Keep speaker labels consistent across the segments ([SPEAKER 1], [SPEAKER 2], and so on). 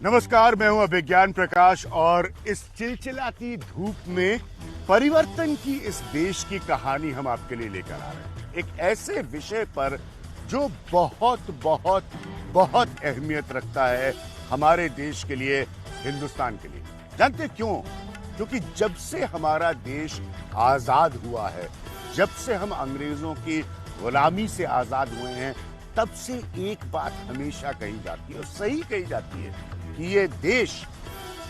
[SPEAKER 1] नमस्कार, मैं हूं अभिज्ञान प्रकाश और इस चिलचिलाती धूप में परिवर्तन की इस देश की कहानी हम आपके लिए लेकर आ रहे हैं। एक ऐसे विषय पर जो बहुत बहुत बहुत अहमियत रखता है हमारे देश के लिए, हिंदुस्तान के लिए। जानते क्यों? क्योंकि जब से हमारा देश आजाद हुआ है, जब से हम अंग्रेजों की गुलामी से आजाद हुए हैं, तब से एक बात हमेशा कही जाती है और सही कही जाती है कि ये देश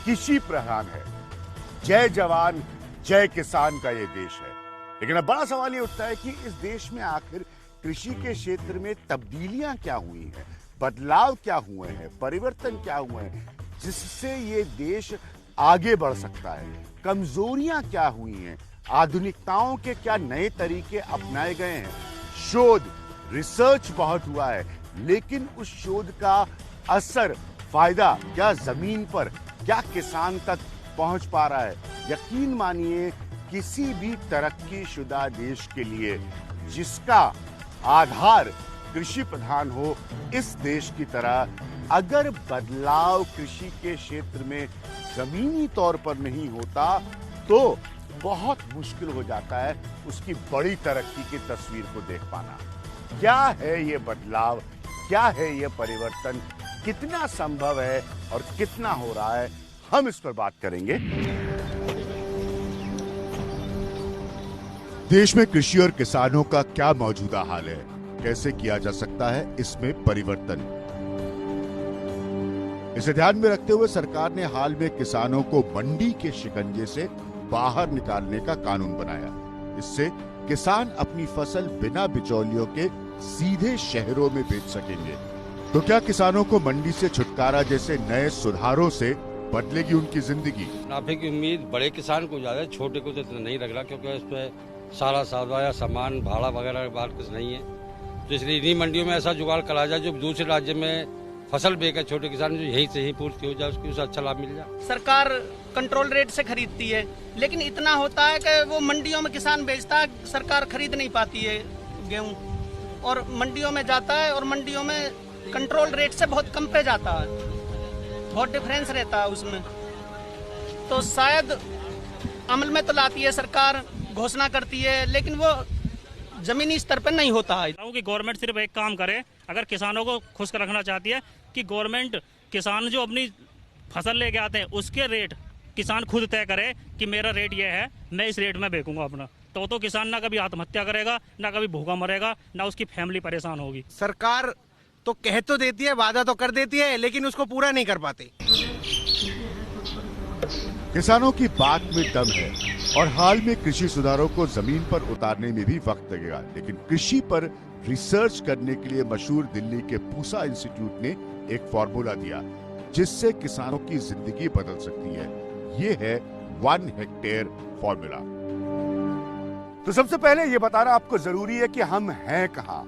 [SPEAKER 1] कृषि प्रधान है। जय जवान जय किसान का ये देश है। लेकिन अब बड़ा सवाल ये उठता है कि इस देश में आखिर कृषि के क्षेत्र में तब्दीलियां क्या हुई हैं, बदलाव क्या हुए हैं, परिवर्तन क्या हुए हैं, जिससे ये देश आगे बढ़ सकता है। कमजोरियां क्या हुई हैं, आधुनिकताओं के क्या नए तरीके अपनाए गए हैं। शोध, रिसर्च बहुत हुआ है, लेकिन उस शोध का असर, फायदा क्या जमीन पर, क्या किसान तक पहुंच पा रहा है? यकीन मानिए, किसी भी तरक्की शुदा देश के लिए जिसका आधार कृषि प्रधान हो, इस देश की तरह अगर बदलाव कृषि के क्षेत्र में जमीनी तौर पर नहीं होता तो बहुत मुश्किल हो जाता है उसकी बड़ी तरक्की की तस्वीर को देख पाना। क्या है ये बदलाव, क्या है ये परिवर्तन, कितना संभव है और कितना हो रहा है, हम इस पर बात करेंगे। देश में कृषि और किसानों का क्या मौजूदा हाल है, कैसे किया जा सकता है इसमें परिवर्तन। इसे ध्यान में रखते हुए सरकार ने हाल में किसानों को मंडी के शिकंजे से बाहर निकालने का कानून बनाया। इससे किसान अपनी फसल बिना बिचौलियों के सीधे शहरों में बेच सकेंगे। तो क्या किसानों को मंडी से छुटकारा जैसे नए सुधारों से बदलेगी उनकी जिंदगी?
[SPEAKER 2] मुनाफे की उम्मीद बड़े किसान को ज्यादा है, छोटे को तो इतना नहीं लग रहा, क्योंकि इस पे सारा सौदा या सामान भाड़ा वगैरह की बात कुछ नहीं है। तो इसलिए इन्हीं मंडियों में ऐसा जुगाड़ करा जाए जो दूसरे राज्य में फसल बेचे छोटे किसान जो यहीं से ही पूर्ति हो जाए, उसको अच्छा लाभ मिल जाए।
[SPEAKER 3] सरकार कंट्रोल रेट से खरीदती है, लेकिन इतना होता है कि वो मंडियों में किसान बेचता है, सरकार खरीद नहीं पाती है गेहूं, और मंडियों में जाता है और मंडियों में कंट्रोल रेट से बहुत कम पे जाता है, बहुत डिफरेंस रहता है उसमें। तो शायद अमल में तो लाती है सरकार, घोषणा करती है, लेकिन वो जमीनी स्तर पर नहीं होता है।
[SPEAKER 4] कि गवर्नमेंट सिर्फ एक काम करे, अगर किसानों को खुश रखना चाहती है कि गवर्नमेंट किसान जो अपनी फसल लेके आते हैं उसके रेट किसान खुद तय करे कि मेरा रेट ये है, मैं इस रेट में बेचूंगा अपना। तो किसान ना कभी आत्महत्या करेगा, ना कभी भूखा मरेगा, ना उसकी फैमिली परेशान होगी।
[SPEAKER 5] सरकार तो कह तो देती है, वादा तो कर देती है, लेकिन उसको पूरा नहीं कर पाते।
[SPEAKER 1] किसानों की बात में दम है और हाल में कृषि सुधारों को जमीन पर उतारने में भी वक्त लगेगा। लेकिन कृषि पर रिसर्च करने के लिए मशहूर दिल्ली के पूसा इंस्टीट्यूट ने एक फॉर्मूला दिया जिससे किसानों की जिंदगी बदल सकती है। ये है 1 हेक्टेयर फॉर्मूला। तो सबसे पहले ये बताना आपको जरूरी है कि हम हैं कहां।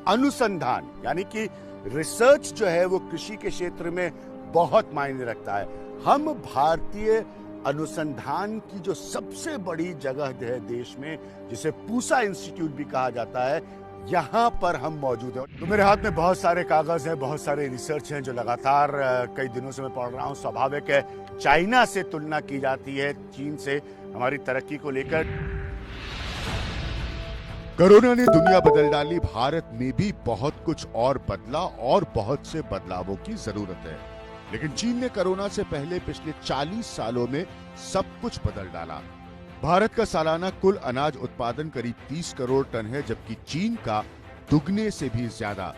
[SPEAKER 1] अनुसंधान यानी कि रिसर्च जो है वो कृषि के क्षेत्र में बहुत मायने रखता है। हम भारतीय अनुसंधान की जो सबसे बड़ी जगह है देश में, जिसे पूसा इंस्टीट्यूट भी कहा जाता है, यहां पर हम मौजूद हैं। तो मेरे हाथ में बहुत सारे कागज हैं, बहुत सारे रिसर्च हैं जो लगातार कई दिनों से मैं पढ़ रहा हूं। स्वाभाविक है, चाइना से तुलना की जाती है, चीन से, हमारी तरक्की को लेकर। कोरोना ने दुनिया बदल डाली, भारत में भी बहुत कुछ और बदला और बहुत से बदलावों की जरूरत है। लेकिन चीन ने कोरोना से पहले पिछले 40 सालों में सब कुछ बदल डाला। भारत का सालाना कुल अनाज उत्पादन करीब 30 करोड़ टन है, जबकि चीन का दुगने से भी ज्यादा।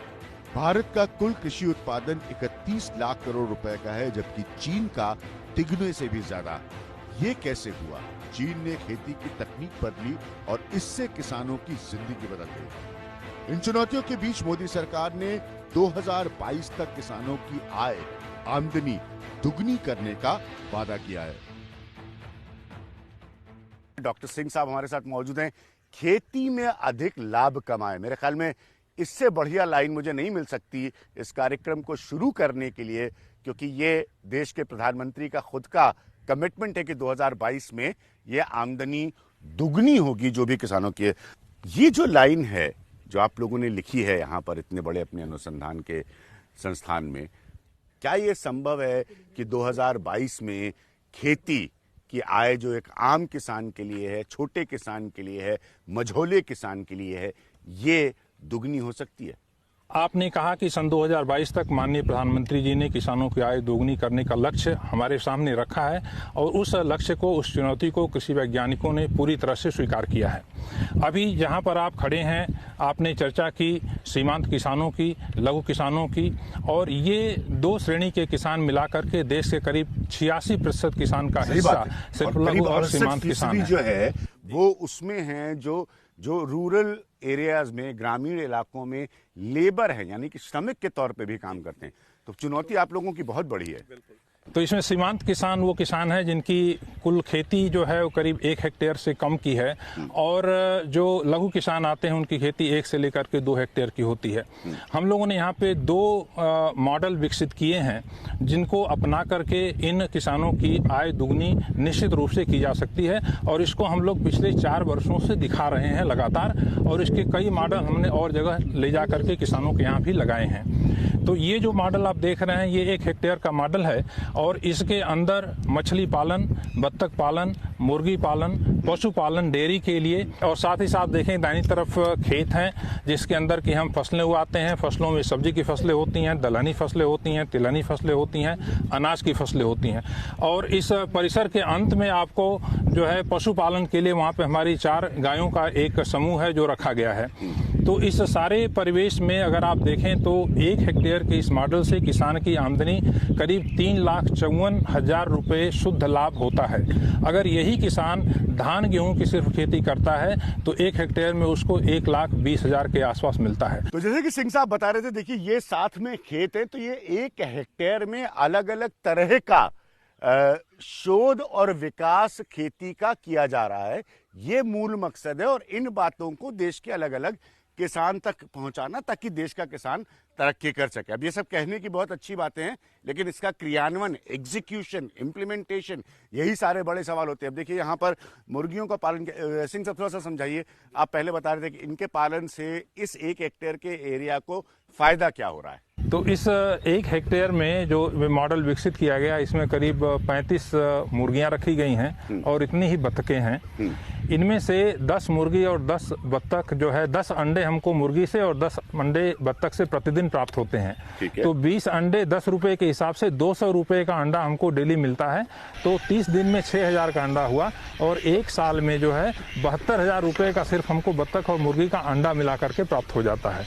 [SPEAKER 1] भारत का कुल कृषि उत्पादन 31 लाख करोड़ रुपए का है, जबकि चीन का तिगुने से भी ज्यादा। ये कैसे हुआ? चीन ने खेती की तकनीक बदली और इससे किसानों की जिंदगी बदल गई। इन चुनौतियों के बीच मोदी सरकार ने 2022 तक किसानों की आय, आमदनी दुगनी करने का वादा किया है। डॉक्टर सिंह साहब हमारे साथ मौजूद हैं। खेती में अधिक लाभ कमाए, मेरे ख्याल में इससे बढ़िया लाइन मुझे नहीं मिल सकती इस कार्यक्रम को शुरू करने के लिए, क्योंकि ये देश के प्रधानमंत्री का खुद का कमिटमेंट है कि 2022 में ये आमदनी दुगनी होगी जो भी किसानों की है। ये जो लाइन है जो आप लोगों ने लिखी है यहाँ पर इतने बड़े अपने अनुसंधान के संस्थान में, क्या ये संभव है कि 2022 में खेती की आय जो एक आम किसान के लिए है, छोटे किसान के लिए है, मझोले किसान के लिए है, ये दुगनी हो सकती है?
[SPEAKER 6] आपने कहा कि सन 2022 तक माननीय प्रधानमंत्री जी ने किसानों की आय दोगुनी करने का लक्ष्य हमारे सामने रखा है और उस लक्ष्य को, उस चुनौती को कृषि वैज्ञानिकों ने पूरी तरह से स्वीकार किया है। अभी जहां पर आप खड़े हैं, आपने चर्चा की सीमांत किसानों की, लघु किसानों की, और ये दो श्रेणी के किसान मिलाकर के देश के करीब 86% किसान का हिस्सा सिर्फ लघु और सीमांत किसान
[SPEAKER 1] जो है वो उसमें है जो रूरल एरियाज में, ग्रामीण इलाकों में लेबर है, यानी कि श्रमिक के तौर पे भी काम करते हैं। तो चुनौती आप लोगों की बहुत बड़ी है।
[SPEAKER 6] तो इसमें सीमांत किसान वो किसान है जिनकी कुल खेती जो है वो करीब 1 हेक्टेयर से कम की है, और जो लघु किसान आते हैं उनकी खेती 1 से लेकर के 2 हेक्टेयर की होती है। हम लोगों ने यहाँ पे 2 मॉडल विकसित किए हैं जिनको अपना करके इन किसानों की आय दुगनी निश्चित रूप से की जा सकती है, और इसको हम लोग पिछले 4 वर्षों से दिखा रहे हैं लगातार, और इसके कई मॉडल हमने और जगह ले जा करके किसानों के यहाँ भी लगाए हैं। तो ये जो मॉडल आप देख रहे हैं ये 1 हेक्टेयर का मॉडल है, और इसके अंदर मछली पालन, बत्तख पालन, मुर्गी पालन, पशुपालन, डेयरी के लिए, और साथ ही साथ देखें दाहिनी तरफ खेत हैं जिसके अंदर की हम फसलें उगाते हैं। फसलों में सब्जी की फसलें होती हैं, दलहनी फसलें होती हैं, तिलहनी फसलें होती हैं, अनाज की फसलें होती हैं। और इस परिसर के अंत में आपको जो है पशुपालन के लिए वहाँ पे हमारी 4 गायों का एक समूह है जो रखा गया है। तो इस सारे परिवेश में अगर आप देखें तो 1 हेक्टेयर के इस मॉडल से किसान की आमदनी करीब 3,54,000 रुपये शुद्ध लाभ होता है। अगर यही किसान धान गेहूं की सिर्फ खेती करता है तो 1 हेक्टेयर में उसको 1,20,000 के आसपास मिलता है।
[SPEAKER 1] तो जैसे कि सिंह साहब बता रहे थे, देखिए ये साथ में खेत है, तो ये 1 हेक्टेयर में अलग अलग तरह का शोध और विकास खेती का किया जा रहा है। ये मूल मकसद है, और इन बातों को देश के अलग अलग किसान तक पहुंचाना ताकि देश का किसान तरक्की कर सके। अब ये सब कहने की बहुत अच्छी बातें हैं, लेकिन इसका क्रियान्वयन, एग्जीक्यूशन, इम्प्लीमेंटेशन, यही सारे बड़े सवाल होते हैं। अब देखिए यहाँ पर मुर्गियों का पालन, सिंह साहब थोड़ा सा समझाइए। आप पहले बता रहे थे कि इनके पालन से इस 1 हेक्टेयर के एरिया को फायदा क्या हो रहा है?
[SPEAKER 6] तो इस 1 हेक्टेयर में जो मॉडल विकसित किया गया, इसमें करीब 35 मुर्गियां रखी गई हैं और इतनी ही बत्तखें हैं। इनमें से 10 मुर्गी और 10 बत्तख जो है, 10 अंडे हमको मुर्गी से और 10 अंडे बत्तख से प्रतिदिन प्राप्त होते हैं। तो 20 अंडे 10 रुपए के हिसाब से 200 रुपए का अंडा हमको डेली मिलता है। तो 30 दिन में 6,000 का अंडा हुआ, और 1 साल में जो है 72,000 रुपए का सिर्फ हमको बत्तख और मुर्गी का अंडा मिला करके प्राप्त हो जाता है।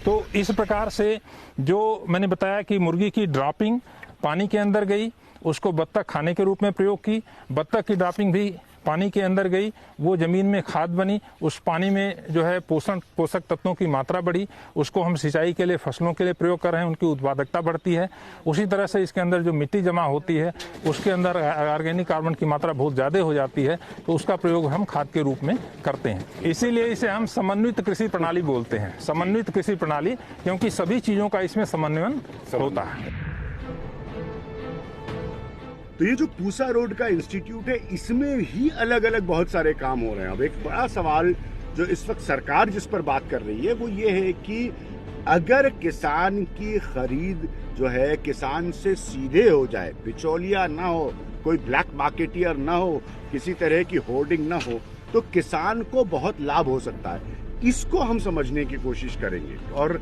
[SPEAKER 6] तो इस प्रकार से जो मैंने बताया कि मुर्गी की ड्रॉपिंग पानी के अंदर गई, उसको बत्तख खाने के रूप में प्रयोग की, बत्तख की ड्रॉपिंग भी पानी के अंदर गई, वो जमीन में खाद बनी, उस पानी में जो है पोषक तत्वों की मात्रा बढ़ी, उसको हम सिंचाई के लिए, फसलों के लिए प्रयोग कर रहे हैं, उनकी उत्पादकता बढ़ती है। उसी तरह से इसके अंदर जो मिट्टी जमा होती है उसके अंदर ऑर्गेनिक कार्बन की मात्रा बहुत ज़्यादा हो जाती है, तो उसका प्रयोग हम खाद के रूप में करते हैं। इसीलिए इसे हम समन्वित कृषि प्रणाली बोलते हैं, समन्वित कृषि प्रणाली, क्योंकि सभी चीज़ों का इसमें समन्वयन होता है।
[SPEAKER 1] तो ये जो पूसा रोड का इंस्टीट्यूट है, इसमें ही अलग अलग बहुत सारे काम हो रहे हैं। अब एक बड़ा सवाल जो इस वक्त सरकार जिस पर बात कर रही है वो ये है कि अगर किसान की खरीद जो है किसान से सीधे हो जाए, बिचौलिया ना हो, कोई ब्लैक मार्केटियर ना हो, किसी तरह की होर्डिंग ना हो, तो किसान को बहुत लाभ हो सकता है। इसको हम समझने की कोशिश करेंगे, और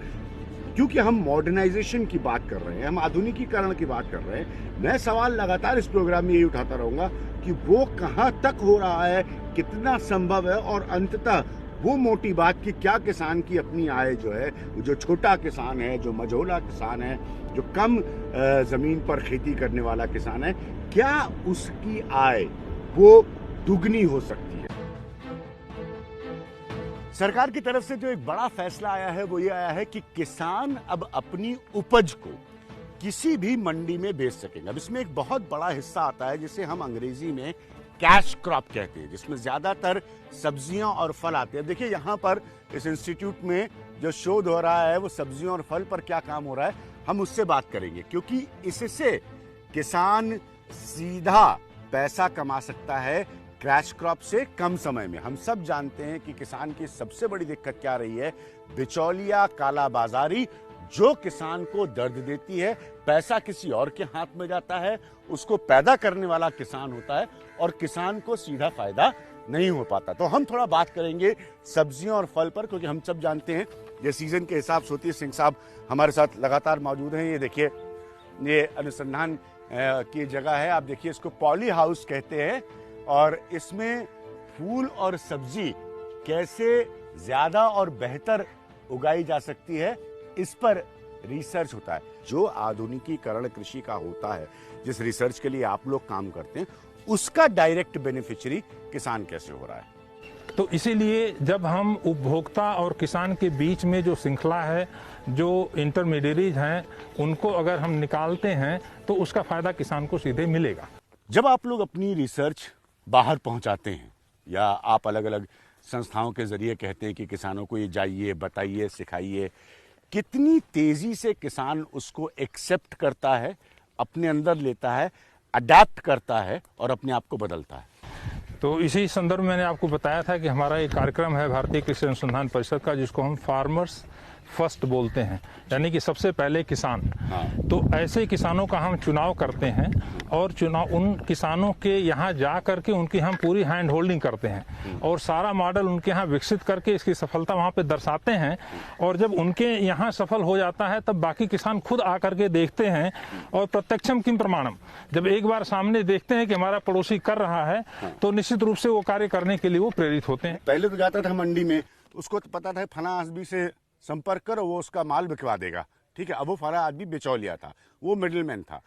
[SPEAKER 1] क्योंकि हम मॉडर्नाइजेशन की बात कर रहे हैं, हम आधुनिकीकरण की बात कर रहे हैं, मैं सवाल लगातार इस प्रोग्राम में यही उठाता रहूंगा कि वो कहां तक हो रहा है, कितना संभव है, और अंततः वो मोटी बात कि क्या किसान की अपनी आय जो है, जो छोटा किसान है, जो मझोला किसान है, जो कम जमीन पर खेती करने वाला किसान है, क्या उसकी आय वो दुगनी हो सकती है? सरकार की तरफ से जो एक बड़ा फैसला आया है वो ये आया है कि किसान अब अपनी उपज को किसी भी मंडी में बेच सकेंगे। अब इसमें एक बहुत बड़ा हिस्सा आता है जिसे हम अंग्रेजी में कैश क्रॉप कहते हैं, जिसमें ज्यादातर सब्जियां और फल आते हैं। देखिए यहाँ पर इस इंस्टीट्यूट में जो शोध हो रहा है वो सब्जियों और फल पर क्या काम हो रहा है, हम उससे बात करेंगे, क्योंकि इससे किसान सीधा पैसा कमा सकता है क्रैश क्रॉप से कम समय में। हम सब जानते हैं कि किसान की सबसे बड़ी दिक्कत क्या रही है, बिचौलिया, काला बाजारी, जो किसान को दर्द देती है। पैसा किसी और के हाथ में जाता है, उसको पैदा करने वाला किसान होता है और किसान को सीधा फायदा नहीं हो पाता। तो हम थोड़ा बात करेंगे सब्जियों और फल पर, क्योंकि हम सब जानते हैं ये सीजन के हिसाब से होती है। सिंह साहब हमारे साथ लगातार मौजूद हैं। ये देखिए, ये अनुसंधान की जगह है। आप देखिए, इसको पॉली हाउस कहते हैं और इसमें फूल और सब्जी कैसे ज्यादा और बेहतर उगाई जा सकती है, इस पर रिसर्च होता है। जो आधुनिकीकरण कृषि का होता है, जिस रिसर्च के लिए आप लोग काम करते हैं, उसका डायरेक्ट बेनिफिशियरी किसान कैसे हो रहा है?
[SPEAKER 6] तो इसीलिए जब हम उपभोक्ता और किसान के बीच में जो श्रृंखला है, जो इंटरमीडिएरीज हैं, उनको अगर हम निकालते हैं तो उसका फायदा किसान को सीधे मिलेगा।
[SPEAKER 1] जब आप लोग अपनी रिसर्च बाहर पहुंचाते हैं या आप अलग अलग संस्थाओं के जरिए कहते हैं कि किसानों को ये जाइए, बताइए, सिखाइए, कितनी तेजी से किसान उसको एक्सेप्ट करता है, अपने अंदर लेता है, अडेप्ट करता है और अपने आप को बदलता है?
[SPEAKER 6] तो इसी संदर्भ में मैंने आपको बताया था कि हमारा एक कार्यक्रम है भारतीय कृषि अनुसंधान परिषद का, जिसको हम फार्मर्स फर्स्ट बोलते हैं, यानी कि सबसे पहले किसान। तो ऐसे किसानों का हम चुनाव करते हैं और उन किसानों के यहाँ जा करके उनकी हम पूरी हैंड होल्डिंग करते हैं और सारा मॉडल उनके यहाँ विकसित करके इसकी सफलता वहाँ पे दर्शाते हैं। और जब उनके यहाँ सफल हो जाता है तब बाकी किसान खुद आकर के देखते हैं और प्रत्यक्षम किम प्रमाणम, जब एक बार सामने देखते हैं कि हमारा पड़ोसी कर रहा है तो निश्चित रूप से वो कार्य करने के लिए वो प्रेरित होते हैं।
[SPEAKER 1] पहले तो जाता था मंडी में, उसको तो पता था फला आदमी से संपर्क करो, वो उसका माल बिकवा देगा, ठीक है। अब वो फला आदमी बिचौलिया था, वो मिडिलमैन था।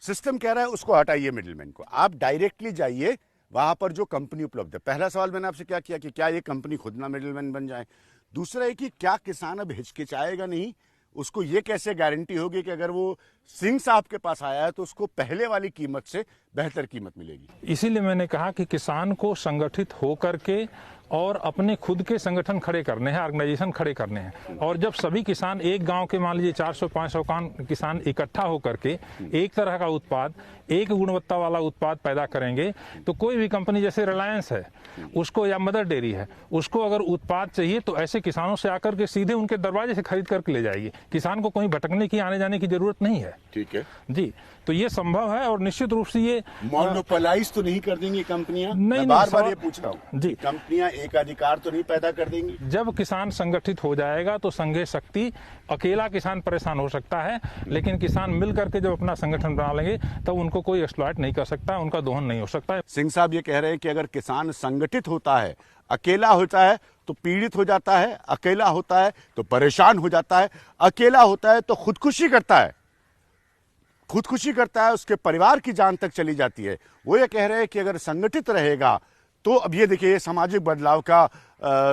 [SPEAKER 1] सिस्टम कह रहा है उसको हटाइए मिडिलमैन को, आप डायरेक्टली जाइए वहां पर जो कंपनी उपलब्ध है। पहला सवाल मैंने आपसे क्या किया कि क्या ये कंपनी खुद ना मिडिलमैन बन जाए। दूसरा है कि क्या किसान अब हिचकिचाएगा नहीं, उसको ये कैसे गारंटी होगी कि अगर वो सिंह साहब के पास आया है तो उसको पहले वाली कीमत से बेहतर कीमत मिलेगी।
[SPEAKER 6] इसीलिए मैंने कहा कि किसान को संगठित होकर के और अपने खुद के संगठन खड़े करने हैं, ऑर्गेनाइजेशन खड़े करने हैं। और जब सभी किसान एक गांव के मान लीजिए 400-500 किसान इकट्ठा होकर के एक तरह का उत्पाद, एक गुणवत्ता वाला उत्पाद पैदा करेंगे, तो कोई भी कंपनी जैसे रिलायंस है उसको या मदर डेयरी है, उसको अगर उत्पाद चाहिए तो ऐसे किसानों से आकर के सीधे उनके दरवाजे से खरीद करके ले जाएगी। किसान को कहीं भटकने की, आने जाने की जरूरत नहीं है।
[SPEAKER 1] ठीक है
[SPEAKER 6] जी, तो ये संभव है और निश्चित रूप से ये
[SPEAKER 1] मोनोपोलाइज तो नहीं कर देंगी कंपनियां?
[SPEAKER 6] नहीं,
[SPEAKER 1] बार-बार ये पूछ रहा हूं
[SPEAKER 6] जी,
[SPEAKER 1] कंपनियां एक अधिकार तो नहीं पैदा कर देंगी?
[SPEAKER 6] जब किसान संगठित हो जाएगा तो संघे शक्ति, अकेला किसान परेशान हो सकता है, लेकिन किसान मिल करके जब अपना संगठन बना लेंगे तब उनको कोई एक्सप्लॉइट नहीं कर सकता, उनका दोहन नहीं हो सकता है।
[SPEAKER 1] सिंह साहब ये कह रहे हैं कि अगर किसान संगठित होता है, अकेला होता है तो पीड़ित हो जाता है, अकेला होता है तो परेशान हो जाता है, अकेला होता है तो खुदकुशी करता है, उसके परिवार की जान तक चली जाती है। वो ये कह रहे हैं कि अगर संगठित रहेगा तो अब ये देखिए सामाजिक बदलाव का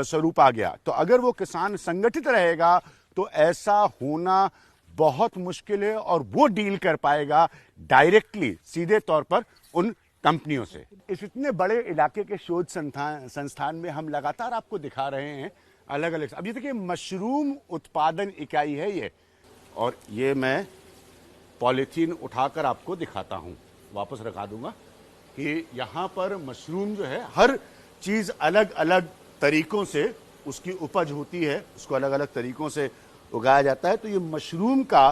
[SPEAKER 1] स्वरूप आ गया। तो अगर वो किसान संगठित रहेगा तो ऐसा होना बहुत मुश्किल है और वो डील कर पाएगा डायरेक्टली, सीधे तौर पर उन कंपनियों से। इस इतने बड़े इलाके के शोध संस्थान में हम लगातार आपको दिखा रहे हैं अलग अलग। अब ये देखिए मशरूम उत्पादन इकाई है ये, और ये मैं पॉलीथीन उठाकर आपको दिखाता हूं, वापस रखा दूंगा कि यहां पर मशरूम जो है, हर चीज अलग अलग तरीकों से उसकी उपज होती है, उसको अलग अलग तरीकों से उगाया जाता है। तो ये मशरूम का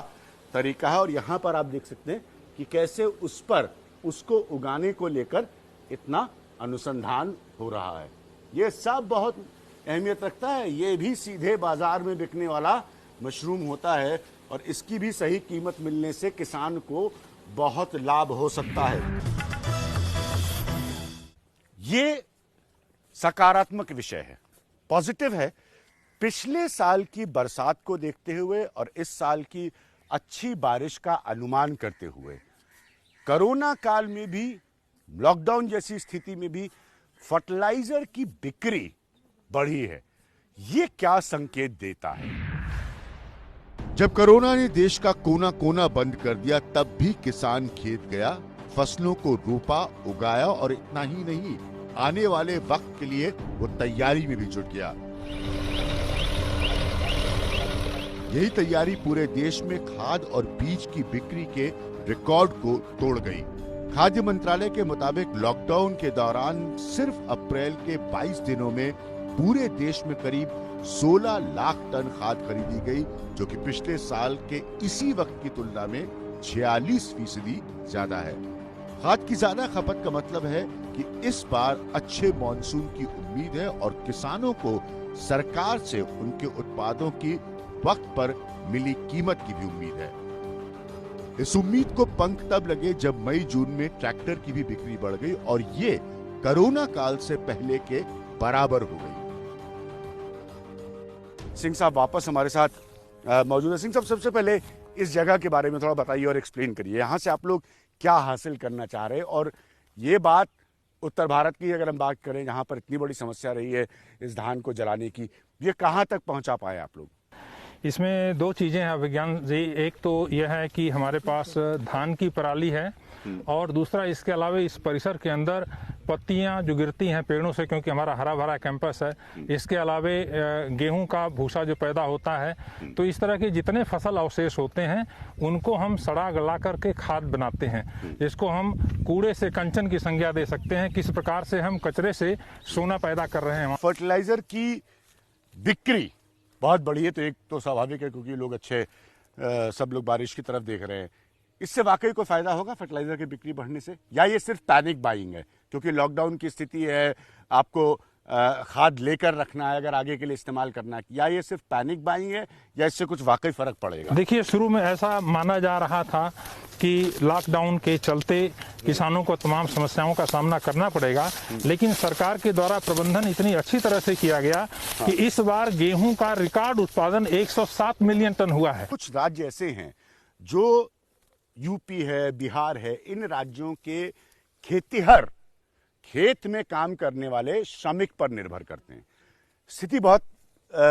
[SPEAKER 1] तरीका है और यहां पर आप देख सकते हैं कि कैसे उस पर उसको उगाने को लेकर इतना अनुसंधान हो रहा है। ये सब बहुत अहमियत रखता है। ये भी सीधे बाजार में बिकने वाला मशरूम होता है और इसकी भी सही कीमत मिलने से किसान को बहुत लाभ हो सकता है। ये सकारात्मक विषय है, पॉजिटिव है। पिछले साल की बरसात को देखते हुए और इस साल की अच्छी बारिश का अनुमान करते हुए, कोरोना काल में भी, लॉकडाउन जैसी स्थिति में भी फर्टिलाइजर की बिक्री बढ़ी है। ये क्या संकेत देता है? जब कोरोना ने देश का कोना कोना बंद कर दिया तब भी किसान खेत गया, फसलों को रोपा, उगाया और इतना ही नहीं, आने वाले वक्त के लिए वो तैयारी में भी जुट गया। यही तैयारी पूरे देश में खाद और बीज की बिक्री के रिकॉर्ड को तोड़ गई। खाद्य मंत्रालय के मुताबिक लॉकडाउन के दौरान सिर्फ अप्रैल के 22 दिनों में पूरे देश में करीब 16 लाख टन खाद खरीदी गई, जो कि पिछले साल के इसी वक्त की तुलना में 46% ज्यादा है। खाद की ज्यादा खपत का मतलब है कि इस बार अच्छे मॉनसून की उम्मीद है और किसानों को सरकार से उनके उत्पादों की वक्त पर मिली कीमत की भी उम्मीद है। इस उम्मीद को पंख तब लगे जब मई जून में ट्रैक्टर की भी बिक्री बढ़ गई और ये कोरोना काल से पहले के बराबर हो गई। सिंह साहब वापस हमारे साथ मौजूद है। सिंह साहब, सबसे पहले इस जगह के बारे में थोड़ा बताइए और एक्सप्लेन करिए, यहाँ से आप लोग क्या हासिल करना चाह रहे हैं। और ये बात उत्तर भारत की अगर हम बात करें, जहाँ पर इतनी बड़ी समस्या रही है इस धान को जलाने की, ये कहाँ तक पहुँचा पाए आप लोग?
[SPEAKER 6] इसमें दो चीज़ें हैं विज्ञान जी। एक तो यह है कि हमारे पास धान की पराली है और दूसरा इसके अलावा इस परिसर के अंदर पत्तियां जो गिरती हैं पेड़ों से, क्योंकि हमारा हरा भरा कैंपस है, इसके अलावा गेहूं का भूसा जो पैदा होता है, तो इस तरह के जितने फसल अवशेष होते हैं उनको हम सड़ा गला करके खाद बनाते हैं। इसको हम कूड़े से कंचन की संज्ञा दे सकते हैं। किस प्रकार से हम कचरे से सोना पैदा कर रहे हैं।
[SPEAKER 1] फर्टिलाइजर की बिक्री बहुत बड़ी है, तो एक तो स्वाभाविक है क्योंकि लोग सब लोग बारिश की तरफ देख रहे हैं। इससे वाकई कोई फायदा होगा फर्टिलाइजर की बिक्री बढ़ने से, या ये सिर्फ पैनिक बाइंग है क्योंकि लॉकडाउन की स्थिति है, आपको खाद लेकर रखना है अगर आगे के लिए इस्तेमाल करना है, या ये सिर्फ पैनिक बाइंग है या इससे कुछ वाकई फर्क पड़ेगा?
[SPEAKER 6] देखिए, शुरू में ऐसा माना जा रहा था कि लॉकडाउन के चलते किसानों को तमाम समस्याओं का सामना करना पड़ेगा, लेकिन सरकार के द्वारा प्रबंधन इतनी अच्छी तरह से किया गया कि इस बार गेहूं का रिकॉर्ड उत्पादन 107 मिलियन टन हुआ है।
[SPEAKER 1] कुछ राज्य ऐसे हैं जो यूपी है, बिहार है, इन राज्यों के खेतिहर खेत में काम करने वाले श्रमिक पर निर्भर करते हैं। स्थिति बहुत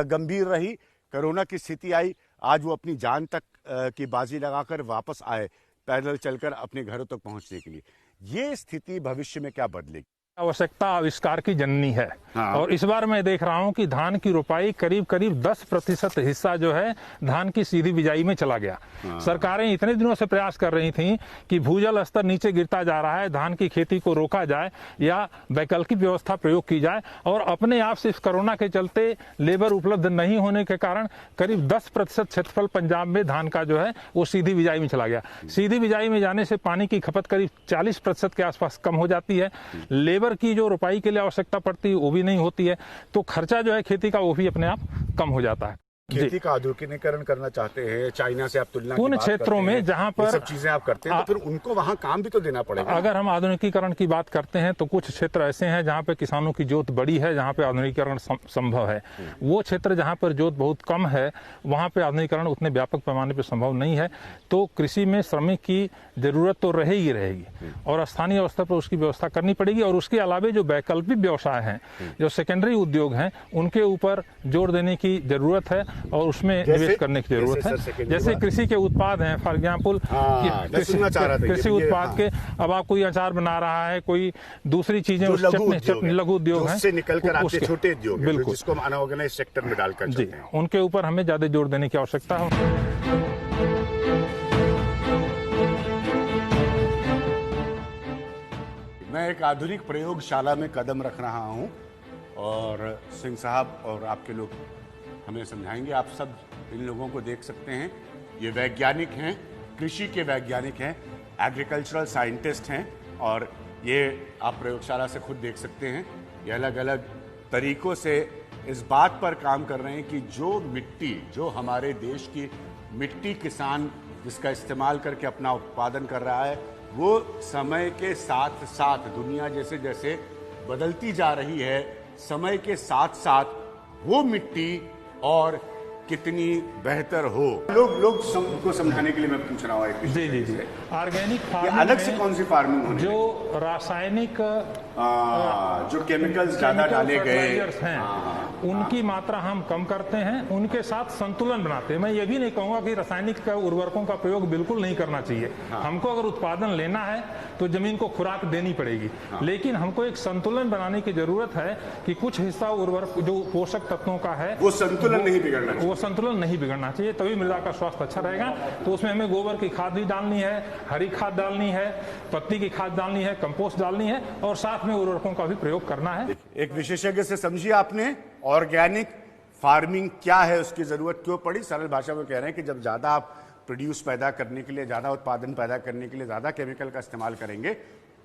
[SPEAKER 1] गंभीर रही, कोरोना की स्थिति आई, आज वो अपनी जान तक की बाजी लगाकर वापस आए पैदल चलकर अपने घरों तक पहुंचने के लिए। ये स्थिति भविष्य में क्या बदलेगी?
[SPEAKER 6] आवश्यकता आविष्कार की जननी है।
[SPEAKER 1] हाँ।
[SPEAKER 6] और इस बार मैं देख रहा हूं कि धान की रोपाई करीब 10% हिस्सा जो है धान की सीधी बिजाई में चला गया।
[SPEAKER 1] हाँ।
[SPEAKER 6] सरकारें इतने दिनों से प्रयास कर रही थीं कि भूजल स्तर नीचे गिरता जा रहा है, धान की खेती को रोका जाए या वैकल्पिक व्यवस्था प्रयोग की जाए, और अपने आप से इस कोरोना के चलते लेबर उपलब्ध नहीं होने के कारण करीब 10% क्षेत्रफल पंजाब में धान का जो है वो सीधी बिजाई में चला गया। सीधी बिजाई में जाने से पानी की खपत करीब 40% के आसपास कम हो जाती है, लेबर की जो रोपाई के लिए आवश्यकता पड़ती है वो भी नहीं होती है, तो खर्चा जो है खेती का वो भी अपने आप कम हो जाता है।
[SPEAKER 1] खेती का आधुनिकीकरण करना चाहते हैं, चाइना से आप तुलना
[SPEAKER 6] उन क्षेत्रों में जहां पर
[SPEAKER 1] सब चीजें आप करते हैं, तो फिर उनको वहां काम भी तो देना पड़ेगा।
[SPEAKER 6] अगर हम आधुनिकीकरण की बात करते हैं तो कुछ क्षेत्र ऐसे हैं जहां पे किसानों की जोत बड़ी है, जहां पे आधुनिकीकरण संभव है। वो क्षेत्र जहां पर जोत बहुत कम है वहां पे आधुनिकीकरण उतने व्यापक पैमाने पर संभव नहीं है, तो कृषि में श्रमिक की जरूरत तो रहेगी और स्थानीय स्तर पर उसकी व्यवस्था करनी पड़ेगी। और उसके अलावा जो वैकल्पिक व्यवसाय हैं, जो सेकेंडरी उद्योग हैं, उनके ऊपर जोर देने की जरूरत है और उसमें निवेश करने की जरूरत है। जैसे कृषि के उत्पाद हैं, फॉर एग्जाम्पल कृषि उत्पाद के, अब आप कोई अचार बना रहा है, कोई दूसरी चीजें, लघु उद्योग हैं,
[SPEAKER 1] निकलकर आपके छोटे उद्योग हैं, जिसको हम अनऑर्गेनाइज्ड सेक्टर में डालकर
[SPEAKER 6] जी, उनके ऊपर हमें ज्यादा जोर देने की आवश्यकता है।
[SPEAKER 1] मैं एक आधुनिक प्रयोगशाला में कदम रख रहा हूं और सिंह साहब और आपके लोग हमें समझाएंगे। आप सब इन लोगों को देख सकते हैं, ये वैज्ञानिक हैं, कृषि के वैज्ञानिक हैं, एग्रीकल्चरल साइंटिस्ट हैं, और ये आप प्रयोगशाला से खुद देख सकते हैं, ये अलग अलग तरीकों से इस बात पर काम कर रहे हैं कि जो मिट्टी, जो हमारे देश की मिट्टी किसान जिसका इस्तेमाल करके अपना उत्पादन कर रहा है, वो समय के साथ साथ दुनिया जैसे जैसे बदलती जा रही है, समय के साथ साथ वो मिट्टी और कितनी बेहतर हो। लोग को समझाने के लिए मैं पूछ रहा हूँ।
[SPEAKER 6] जी ऑर्गेनिक फार्मिंग
[SPEAKER 1] अलग से कौन सी फार्मिंग होने
[SPEAKER 6] जो रासायनिक
[SPEAKER 1] जो केमिकल्स ज्यादा डाले गए
[SPEAKER 6] हैं उनकी मात्रा हम कम करते हैं, उनके साथ संतुलन बनाते हैं। मैं ये भी नहीं कहूंगा कि रासायनिक उर्वरकों का प्रयोग बिल्कुल नहीं करना चाहिए। हमको अगर उत्पादन लेना है तो जमीन को खुराक देनी पड़ेगी, लेकिन हमको एक संतुलन बनाने की जरूरत है कि कुछ हिस्सा उर्वरक जो पोषक तत्वों का है
[SPEAKER 1] वो संतुलन नहीं बिगड़ना चाहिए,
[SPEAKER 6] वो संतुलन नहीं बिगड़ना चाहिए, तभी मृदा का स्वास्थ्य अच्छा रहेगा। तो उसमें हमें गोबर की खाद भी डालनी है, हरी खाद डालनी है, पत्ती की खाद डालनी है, कंपोस्ट डालनी है, और साथ में उर्वरकों का भी प्रयोग करना है।
[SPEAKER 1] एक विशेषज्ञ से समझिए आपने ऑर्गेनिक फार्मिंग क्या है, उसकी जरूरत क्यों पड़ी। सरल भाषा में कह रहे हैं कि जब ज्यादा आप प्रोड्यूस पैदा करने के लिए, ज्यादा उत्पादन पैदा करने के लिए ज्यादा केमिकल का इस्तेमाल करेंगे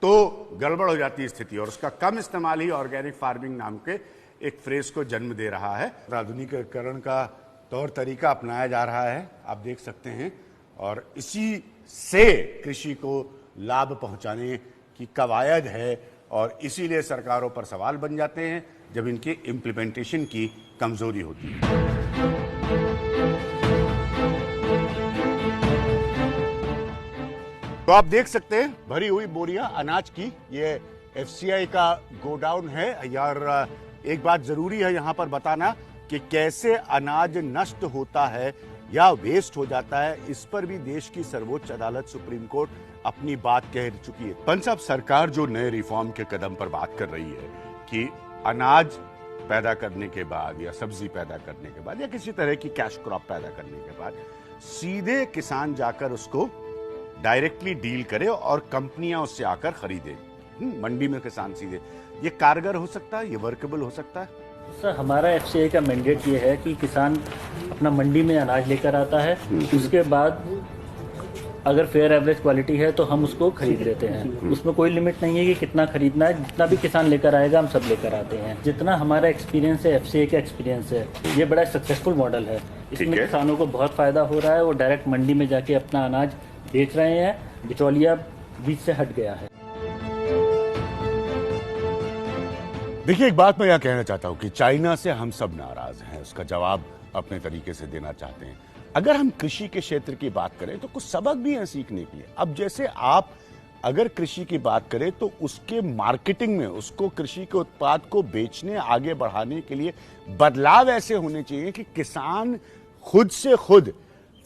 [SPEAKER 1] तो गड़बड़ हो जाती है स्थिति, और उसका कम इस्तेमाल ही ऑर्गेनिक फार्मिंग नाम के एक फ्रेज को जन्म दे रहा है। आधुनिकीकरण का तौर तरीका अपनाया जा रहा है, आप देख सकते हैं, और इसी से कृषि को लाभ पहुंचाने की कवायद है, और इसीलिए सरकारों पर सवाल बन जाते हैं जब इनके इम्प्लीमेंटेशन की कमजोरी होती है। तो आप देख सकते हैं भरी हुई बोरियां अनाज की, ये एफसीआई का गोडाउन है यार। एक बात जरूरी है यहां पर बताना कि कैसे अनाज नष्ट होता है या वेस्ट हो जाता है, इस पर भी देश की सर्वोच्च अदालत सुप्रीम कोर्ट अपनी बात कह चुकी है। पंच साहब, सरकार जो नए रिफॉर्म के कदम पर बात कर रही है कि अनाज पैदा करने के बाद या सब्जी पैदा करने के बाद या किसी तरह की कैश क्रॉप पैदा करने के बाद सीधे किसान जाकर उसको डायरेक्टली डील करे और कंपनियां उससे आकर खरीदें, मंडी में किसान सीधे, ये कारगर हो सकता है, ये वर्केबल हो सकता है?
[SPEAKER 7] सर, हमारा एफसीआई का मैंडेट ये है कि किसान अपना मंडी में अनाज लेकर आता है, उसके बाद अगर फेयर एवरेज क्वालिटी है तो हम उसको खरीद लेते हैं। उसमें कोई लिमिट नहीं है कि कितना खरीदना है, जितना भी किसान लेकर आएगा हम सब लेकर आते हैं। जितना हमारा एक्सपीरियंस है, एफसीआई का एक्सपीरियंस है, ये बड़ा सक्सेसफुल मॉडल है। इसमें किसानों को बहुत फायदा हो रहा है, वो डायरेक्ट मंडी में जाके अपना अनाज बेच रहे हैं, बिचौलिया बीच से हट गया है।
[SPEAKER 1] देखिए, एक बात मैं यह कहना चाहता हूं कि चाइना से हम सब नाराज हैं, उसका जवाब अपने तरीके से देना चाहते हैं। अगर हम कृषि के क्षेत्र की बात करें तो कुछ सबक भी हैं सीखने के लिए। अब जैसे आप अगर कृषि की बात करें तो उसके मार्केटिंग में, उसको कृषि के उत्पाद को बेचने, आगे बढ़ाने के लिए बदलाव ऐसे होने चाहिए कि किसान खुद से खुद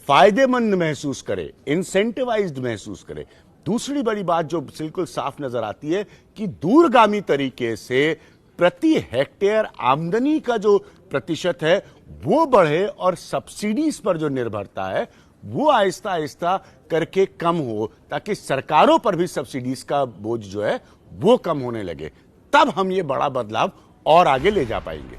[SPEAKER 1] फायदेमंद महसूस करे, इंसेंटिवाइज्ड महसूस करे। दूसरी बड़ी बात जो बिल्कुल साफ नजर आती है कि दूरगामी तरीके से प्रति हेक्टेयर आमदनी का जो प्रतिशत है वो बढ़े और सब्सिडीज पर जो निर्भरता है वो आहिस्ता आहिस्ता करके कम हो, ताकि सरकारों पर भी सब्सिडीज का बोझ जो है वो कम होने लगे। तब हम ये बड़ा बदलाव और आगे ले जा पाएंगे।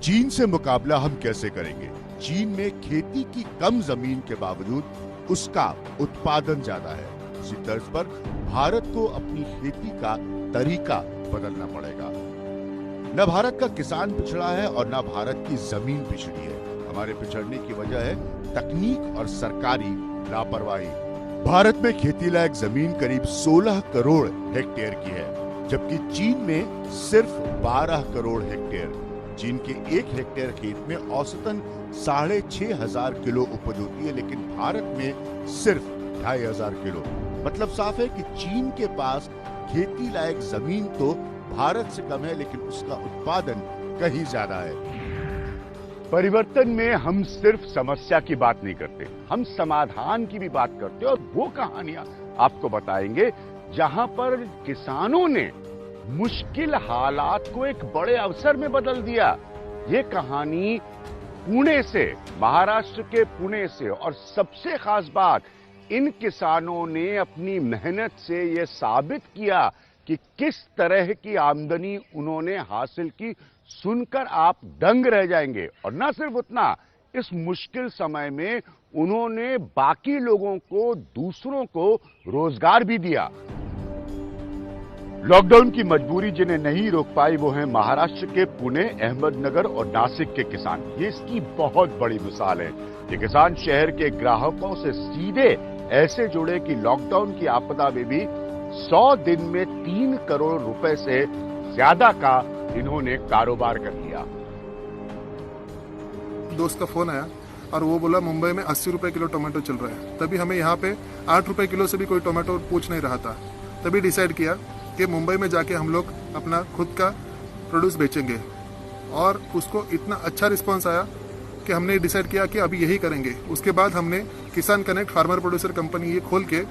[SPEAKER 8] चीन से मुकाबला हम कैसे करेंगे? चीन में खेती की कम जमीन के बावजूद उसका उत्पादन ज्यादा है। इसी तर्ज पर भारत को अपनी खेती का तरीका बदलना पड़ेगा। न भारत का किसान पिछड़ा है और न भारत की जमीन पिछड़ी है। हमारे पिछड़ने की वजह है तकनीक और सरकारी लापरवाही। भारत में खेती लायक जमीन करीब 16 करोड़ हेक्टेयर की है, जबकि चीन में सिर्फ 12 करोड़ हेक्टेयर। चीन के 1 हेक्टेयर खेत में औसतन 6,500 किलो उपज होती है, लेकिन भारत में सिर्फ 2,500 किलो। मतलब साफ है कि चीन के पास खेती लायक जमीन तो भारत से कम है, लेकिन उसका उत्पादन कहीं ज्यादा है।
[SPEAKER 1] परिवर्तन में हम सिर्फ समस्या की बात नहीं करते, हम समाधान की भी बात करते हैं, और वो कहानियां आपको बताएंगे जहां पर किसानों ने मुश्किल हालात को एक बड़े अवसर में बदल दिया। ये कहानी पुणे से, महाराष्ट्र के पुणे से, और सबसे खास बात, इन किसानों ने अपनी मेहनत से यह साबित किया कि किस तरह की आमदनी उन्होंने हासिल की। सुनकर आप दंग रह जाएंगे। और न सिर्फ उतना, इस मुश्किल समय में उन्होंने बाकी लोगों को, दूसरों को रोजगार भी दिया। लॉकडाउन की मजबूरी जिन्हें नहीं रोक पाई वो हैं महाराष्ट्र के पुणे, अहमदनगर और नासिक के किसान। ये इसकी बहुत बड़ी मिसाल है। ये किसान शहर के ग्राहकों से सीधे ऐसे जुड़े कि लॉकडाउन की आपदा में भी 100 दिन में 3 करोड़ रुपए से ज्यादा का इन्होंने कारोबार कर लिया।
[SPEAKER 9] दोस्त का फोन आया और वो बोला मुंबई में 80 रुपए किलो टोमेटो चल रहा है। तभी हमें यहाँ पे 8 रुपए किलो से भी कोई टोमेटो पूछ नहीं रहा था। तभी डिसाइड किया कि मुंबई में जाके हम लोग अपना खुद का प्रोड्यूस बेचेंगे, और उसको इतना अच्छा रिस्पांस आया कि हमने डिसाइड किया कि अभी यही करेंगे। उसके बाद हमने किसान कनेक्ट फार्मर प्रोड्यूसर कंपनी ये खोल के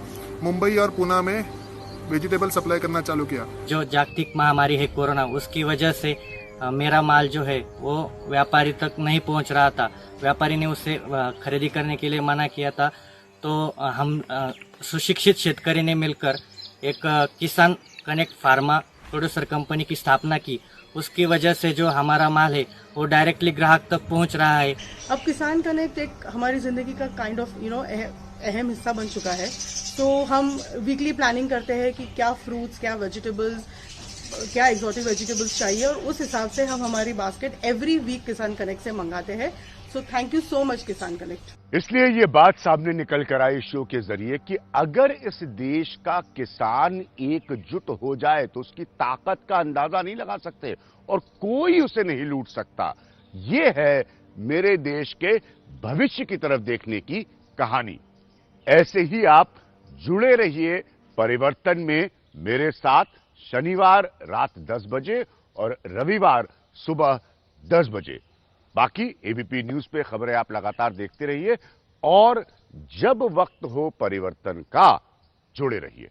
[SPEAKER 9] मुंबई और पुणे में वेजिटेबल सप्लाई करना चालू किया।
[SPEAKER 10] जो जागतिक महामारी है कोरोना, उसकी वजह से मेरा माल जो है वो व्यापारी तक नहीं पहुंच रहा था। व्यापारी ने उससे खरीदी करने के लिए मना किया था। तो हम सुशिक्षित शेतकरी ने मिलकर एक किसान कनेक्ट फार्मा प्रोड्यूसर कंपनी की स्थापना की, उसकी वजह से जो हमारा माल है वो डायरेक्टली ग्राहक तक पहुंच रहा है।
[SPEAKER 11] अब किसान कनेक्ट एक हमारी ज़िंदगी का काइंड ऑफ अहम हिस्सा बन चुका है। तो हम वीकली प्लानिंग करते हैं कि क्या फ्रूट्स, क्या वेजिटेबल्स, क्या एक्सोटिक वेजिटेबल्स चाहिए, और उस हिसाब से हम हमारी बास्केट एवरी वीक किसान कनेक्ट से मंगाते हैं। So thank you so much किसान कनेक्ट।
[SPEAKER 1] इसलिए ये बात सामने निकल कर आई शो के जरिए कि अगर इस देश का किसान एकजुट हो जाए तो उसकी ताकत का अंदाजा नहीं लगा सकते और कोई उसे नहीं लूट सकता। ये है मेरे देश के भविष्य की तरफ देखने की कहानी। ऐसे ही आप जुड़े रहिए परिवर्तन में मेरे साथ, शनिवार रात 10 बजे और रविवार सुबह 10 बजे। बाकी एबीपी न्यूज पे खबरें आप लगातार देखते रहिए और जब वक्त हो परिवर्तन का, जुड़े रहिए।